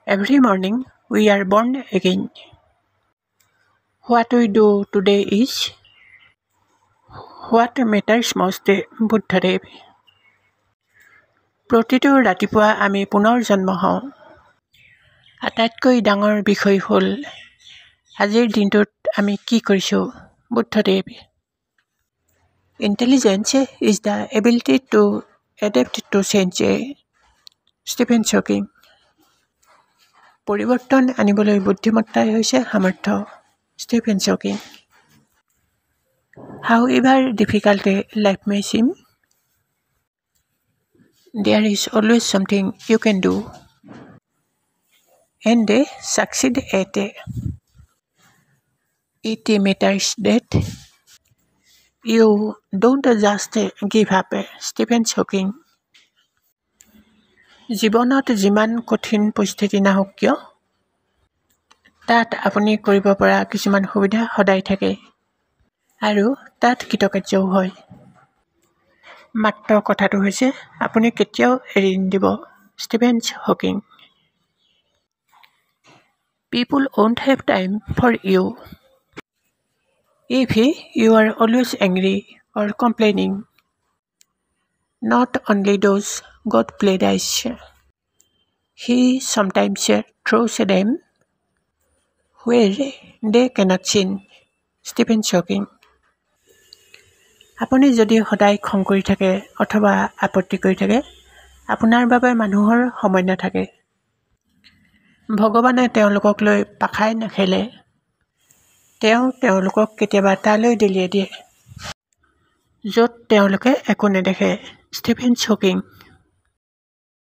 Every morning we are born again. What we do today is what matters most. Buddhadev. প্ৰতিটো ৰাতিপুৱা আমি পুনৰ জন্ম হওঁ। আটাইতকৈ ডাঙৰ বিষয় হ'ল আজিৰ দিনটোত আমি কি কৰিছোঁ। Buddhadev. Intelligence is the ability to adapt to change. Stephen Hawking. পৰিৱৰ্তন আনিবলৈ বুদ্ধিমত্তাই হৈছে সামৰ্থ্য। Stephen Hawking. However difficult life may seem, there is always something you can do and succeed at. It matters that you don't just give up. Stephen Hawking. জীৱনত যিমান কঠিন পৰিস্থিতি নাহক কিয়, তাত আপুনি কৰিব পৰা কিছুমান সুবিধা সদায় থাকে আৰু তাত কৃতকাৰ্যও হয়। মাত্ৰ কথাটো হৈছে আপুনি কেতিয়াও এৰি নিদিব। Stephen Hawking. People won't have time for you if you are always angry or complaining. Not only does God play dice, He sometimes throws them where they cannot sin. Stephen Hawking. আপুনি যদি সদায় খং কৰি থাকে অথবা আপত্তি কৰি থাকে, আপোনাৰ বাবে মানুহৰ সময় নাথাকে। ভগৱানে তেওঁলোকক লৈ পাখাই নেখেলে, তেওঁলোকক কেতিয়াবা তালৈ দলিয়াই দিয়ে য'ত তেওঁলোকে একো নেদেখে। Stephen Hawking.